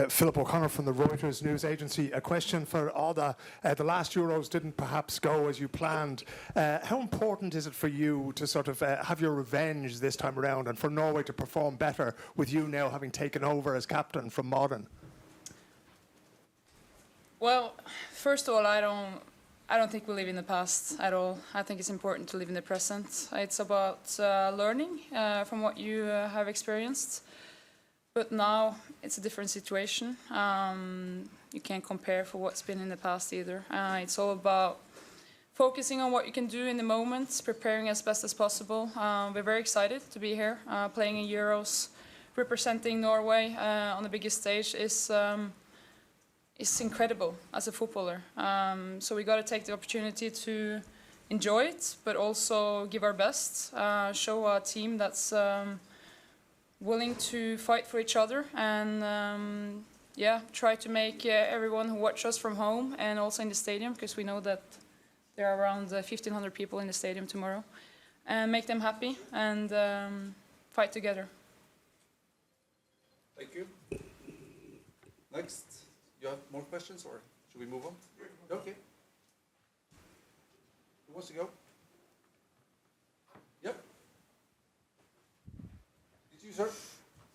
Philip O'Connor from the Reuters news agency. A question for Ada. The last Euros didn't perhaps go as you planned. How important is it for you to sort of have your revenge this time around, and for Norway to perform better with you now having taken over as captain from Modern? Well, first of all, I don't think we live in the past at all. I think it's important to live in the present. It's about learning from what you have experienced. But now it's a different situation. You can't compare for what's been in the past either. It's all about focusing on what you can do in the moment, preparing as best as possible. We're very excited to be here, playing in Euros, representing Norway on the biggest stage is incredible as a footballer. So we got to take the opportunity to enjoy it, but also give our best, show a team that's willing to fight for each other, and try to make everyone who watch us from home and also in the stadium, because we know that there are around 1,500 people in the stadium tomorrow, and make them happy and fight together. Thank you. Next, you have more questions, or should we move on? Okay. Who wants to go? Yep. It's you, sir.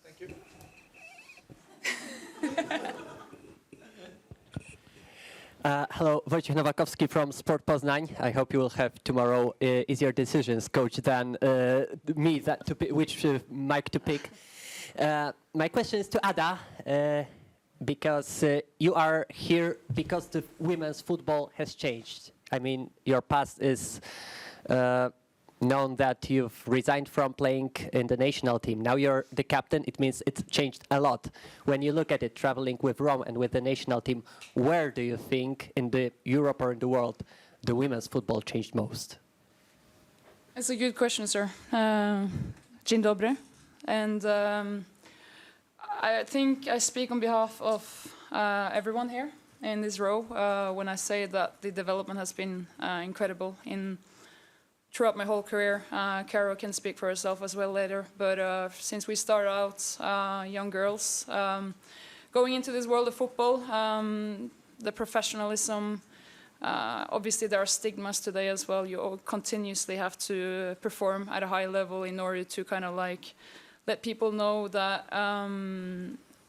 Thank you. Hello, Wojciech Nowakowski from Sport Poznań. I hope you will have tomorrow easier decisions, coach, than me, which mic to pick. My question is to Ada, because you are here because the women's football has changed. I mean, your past is known that you've resigned from playing in the national team. Now you're the captain. It means it's changed a lot. When you look at it, traveling with Rome and with the national team, where do you think in the Europe or in the world the women's football changed most? It's a good question, sir. Dzień dobry. And I think I speak on behalf of everyone here in this row when I say that the development has been incredible throughout my whole career. Carol can speak for herself as well later, but since we started out young girls, going into this world of football, the professionalism, obviously there are stigmas today as well. You continuously have to perform at a high level in order to kind of like let people know that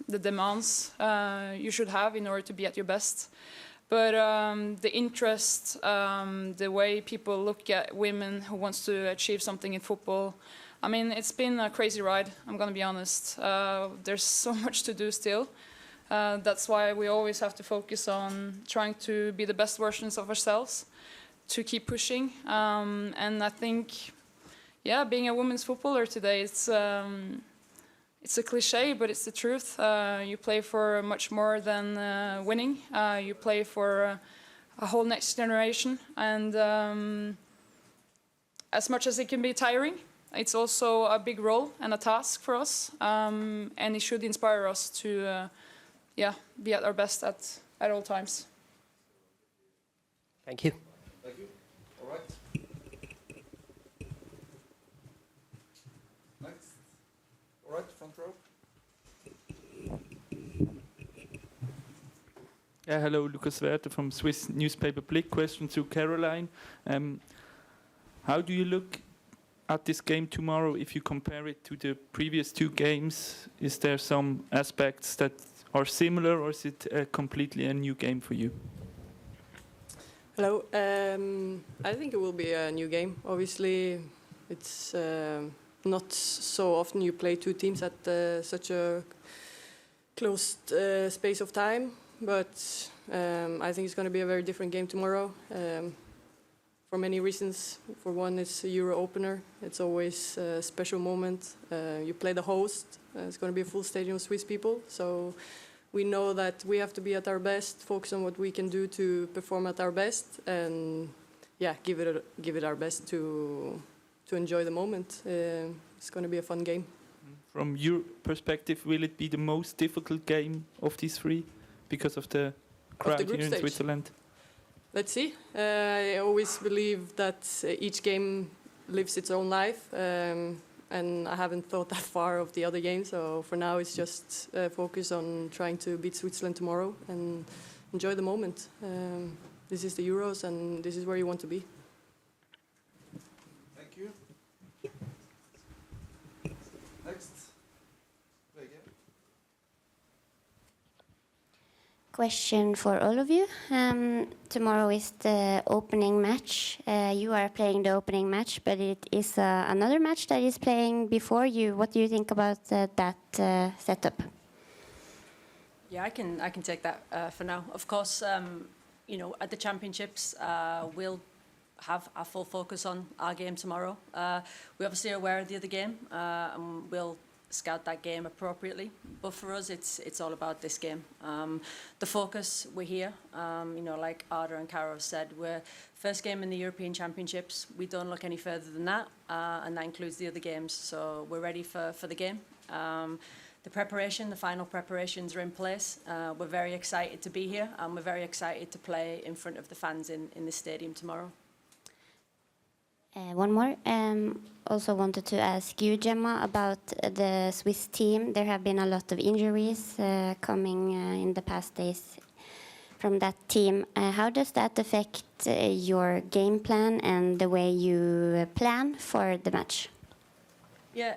the demands you should have in order to be at your best. But the interest, the way people look at women who wants to achieve something in football, I mean, it's been a crazy ride, I'm going to be honest. There's so much to do still. That's why we always have to focus on trying to be the best versions of ourselves, to keep pushing. And I think, yeah, being a women's footballer today, it's a cliche, but it's the truth. You play for much more than winning. You play for a whole next generation. And as much as it can be tiring, it's also a big role and a task for us. And it should inspire us to be at our best at all times. Thank you. Thank you. All right. Next. All right, front row. Hello, Lukas Werther from Swiss newspaper Blick. Question to Caroline. How do you look at this game tomorrow if you compare it to the previous two games? Is there some aspects that are similar, or is it completely a new game for you? Hello. I think it will be a new game. Obviously, it's not so often you play two teams at such a closed space of time, but I think it's going to be a very different game tomorrow for many reasons. For one, it's a Euro opener. It's always a special moment. You play the host. It's going to be a full stadium of Swiss people, so we know that we have to be at our best, focus on what we can do to perform at our best, and give it our best to enjoy the moment. It's going to be a fun game. From your perspective, will it be the most difficult game of these three because of the crowd here in Switzerland? Let's see. I always believe that each game lives its own life. and I haven't thought that far of the other games. So for now, it's just focus on trying to beat Switzerland tomorrow and enjoy the moment. This is the Euros, and this is where you want to be. Thank you. Next. Vege. Question for all of you. Tomorrow is the opening match. You are playing the opening match, but it is another match that is playing before you. What do you think about that setup? Yeah, I can take that for now. Of course, at the championships, we'll have our full focus on our game tomorrow. We obviously are aware of the other game, and we'll scout that game appropriately. But for us, it's all about this game. The focus, we're here. Like Arda and Caro have said, we're first game in the European Championships. We don't look any further than that, and that includes the other games. So we're ready for the game. The preparation, the final preparations are in place. We're very excited to be here, and we're very excited to play in front of the fans in the stadium tomorrow. One more. Also wanted to ask you, Gemma, about the Swiss team. There have been a lot of injuries coming in the past days from that team. How does that affect your game plan and the way you plan for the match? Yeah,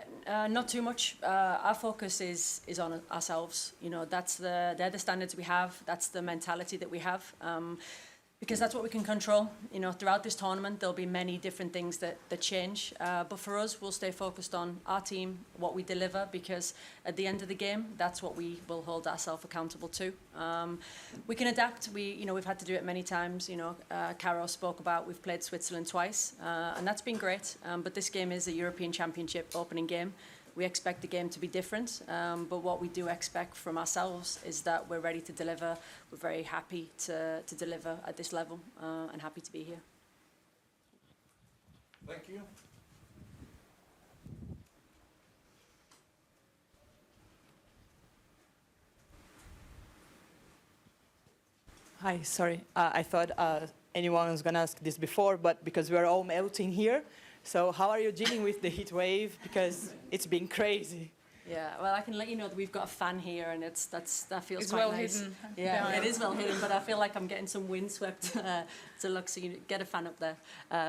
not too much. Our focus is on ourselves. They're the standards we have. That's the mentality that we have. Because that's what we can control. Throughout this tournament, there'll be many different things that change. But for us, we'll stay focused on our team, what we deliver, because at the end of the game, that's what we will hold ourselves accountable to. We can adapt. We've had to do it many times. Caro spoke about we've played Switzerland twice, and that's been great. But this game is a European Championship opening game. We expect the game to be different, but what we do expect from ourselves is that we're ready to deliver. We're very happy to deliver at this level and happy to be here. Thank you. Hi, sorry. I thought anyone was going to ask this before, but because we're all melting here, so how are you dealing with the heat wave? Because it's been crazy. Yeah, well, I can let you know that we've got a fan here, and that feels It's quite well nice. hidden. Yeah, it is well hidden, but I feel like I'm getting some windswept to look. So you get a fan up there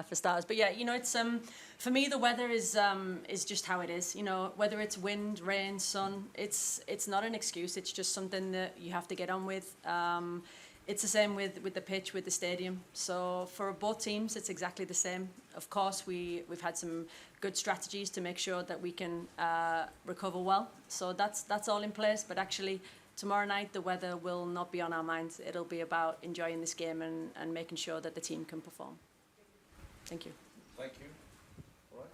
for starters. But yeah, it's for me the weather is just how it is. Whether it's wind, rain, sun, it's not an excuse. It's just something that you have to get on with. It's the same with the pitch, with the stadium. So for both teams, it's exactly the same. Of course, we've had some good strategies to make sure that we can recover well. So that's all in place. But actually, tomorrow night, the weather will not be on our minds. It'll be about enjoying this game and making sure that the team can perform. Thank you. Thank you. All right.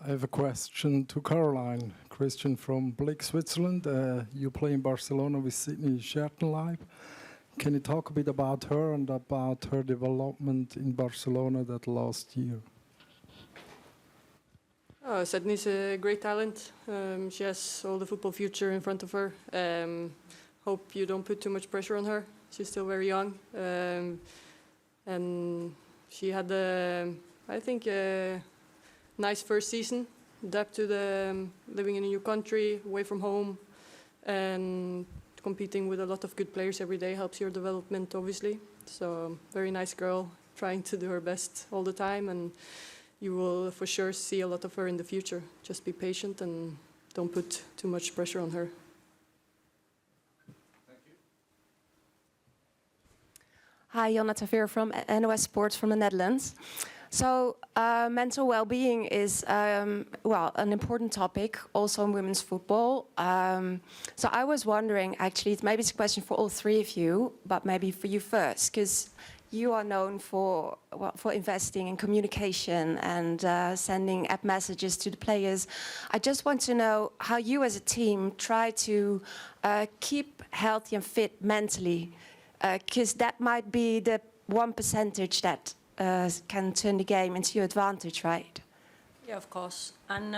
I have a question to Caroline. Christian from Blick, Switzerland. You play in Barcelona with Sydney Schertenleib. Can you talk a bit about her and about her development in Barcelona that last year? Sydney's a great talent. She has all the football future in front of her. Hope you don't put too much pressure on her. She's still very young. And she had, I think, a nice first season. Adapt to the living in a new country, away from home, and competing with a lot of good players every day helps your development, obviously. So, very nice girl, trying to do her best all the time, and you will for sure see a lot of her in the future. Just be patient and don't put too much pressure on her. Thank you. Hi, Jonna Taveer from NOS Sports from the Netherlands. So mental well-being is, an important topic also in women's football. So I was wondering, actually, maybe it's a question for all three of you, but maybe for you first, because you are known for investing in communication and sending app messages to the players. I just want to know how you as a team try to keep healthy and fit mentally, because that might be the 1% that can turn the game into your advantage, right? Yeah, of course. And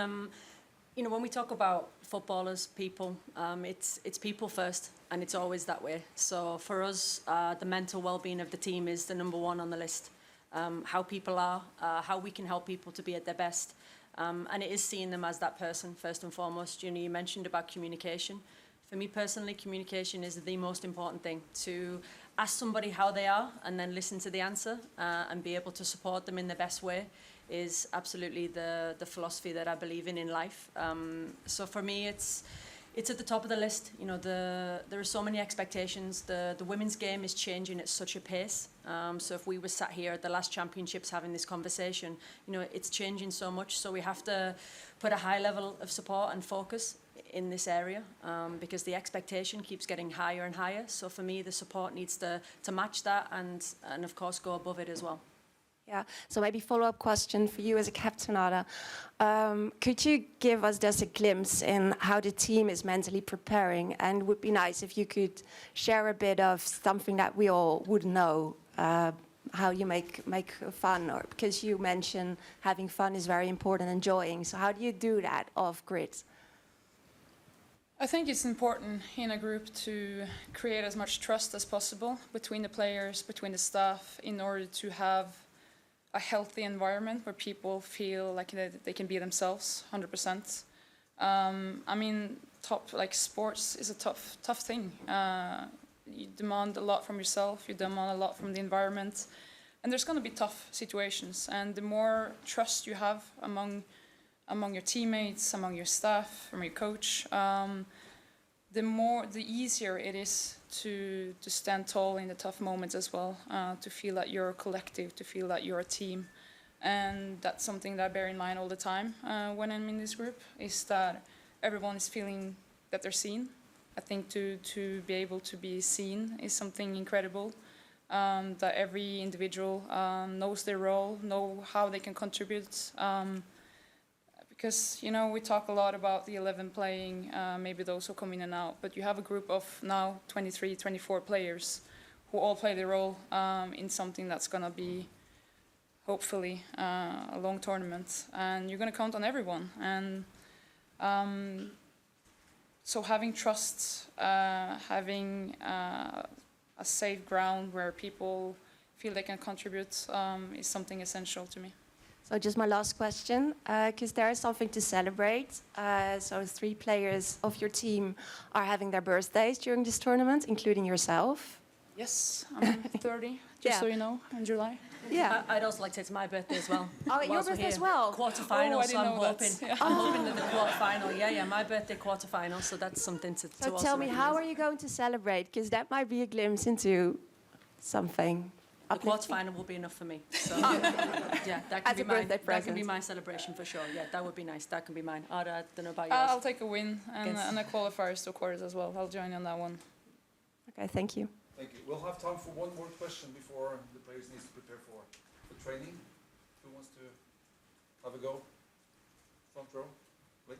when we talk about footballers, people, it's people first, and it's always that way. So for us, the mental well-being of the team is the number one on the list. how people are, how we can help people to be at their best. And it is seeing them as that person first and foremost. You mentioned about communication. For me personally, communication is the most important thing. To ask somebody how they are and then listen to the answer and be able to support them in the best way is absolutely the philosophy that I believe in life. So for me, it's at the top of the list. There are so many expectations. The women's game is changing at such a pace. So if we were sat here at the last championships having this conversation, it's changing so much. So we have to put a high level of support and focus in this area because the expectation keeps getting higher and higher. So for me, the support needs to match that and of course go above it as well. Yeah, so maybe follow-up question for you as a captain, Ada. Could you give us just a glimpse in how the team is mentally preparing? And it would be nice if you could share a bit of something that we all would know, how you make fun, or because you mentioned having fun is very important, enjoying. So how do you do that off-grid? I think it's important in a group to create as much trust as possible between the players, between the staff, in order to have a healthy environment where people feel like they can be themselves 100%. I mean, sports is a tough thing. You demand a lot from yourself, you demand a lot from the environment, and there's going to be tough situations. And the more trust you have among your teammates, among your staff, from your coach, the easier it is to stand tall in the tough moments as well, to feel that you're a collective, to feel that you're a team. And that's something that I bear in mind all the time when I'm in this group, is that everyone is feeling that they're seen. I think to be able to be seen is something incredible, that every individual knows their role, know how they can contribute. Because, we talk a lot about the 11 playing, maybe those who come in and out, but you have a group of now 23, 24 players who all play their role in something that's going to be, hopefully, a long tournament. And you're going to count on everyone. And so having trust, having a safe ground where people feel they can contribute is something essential to me. So just my last question, because there is something to celebrate. So 3 players of your team are having their birthdays during this tournament, including yourself. Yes, I'm 30, just so you know, in July. Yeah. I'd also like to say it's my birthday as well. Oh, your birthday as well? Quarterfinal, I so didn't I'm know that. hoping. I'm hoping that the quarterfinal. Yeah, my birthday quarterfinal. So that's something to So also tell me, how recognise. are you going to celebrate? Because that might be a glimpse into something. The quarterfinal will be enough for me. So yeah, that As can a be mine. birthday That can be present. my celebration for sure. Yeah, that would be nice. That can be mine. I don't know about yours. I'll take a win and a qualifiers to quarters as well. I'll join on that one. Okay, thank you. Thank you. We'll have time for one more question before the players need to prepare for training. Who wants to have a go? Front row. Wait.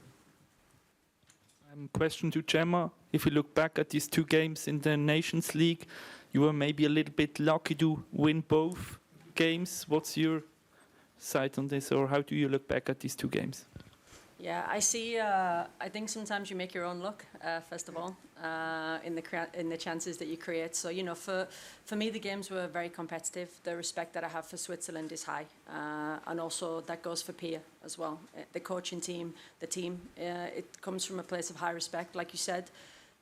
Question to Gemma. If you look back at these 2 games in the Nations League, you were maybe a little bit lucky to win both games. What's your side on this, or how do you look back at these 2 games? Yeah, I see. I think sometimes you make your own luck, first of all, in the chances that you create. So for me, the games were very competitive. The respect that I have for Switzerland is high, and also that goes for Pia as well. The coaching team, the team, it comes from a place of high respect. Like you said,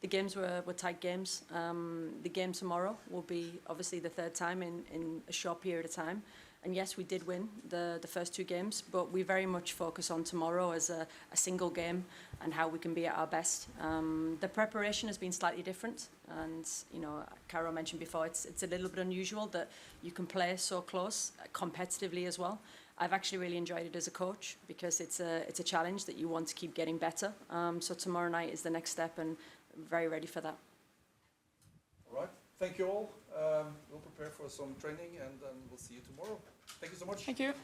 the games were tight games. The game tomorrow will be obviously the 3rd time in a short period of time. And yes, we did win the first 2 games, but we very much focus on tomorrow as a single game and how we can be at our best. The preparation has been slightly different, and Caro mentioned before, it's a little bit unusual that you can play so close competitively as well. I've actually really enjoyed it as a coach because it's a challenge that you want to keep getting better. So tomorrow night is the next step, and very ready for that. All right. Thank you all. We'll prepare for some training and then we'll see you tomorrow. Thank you so much. Thank you.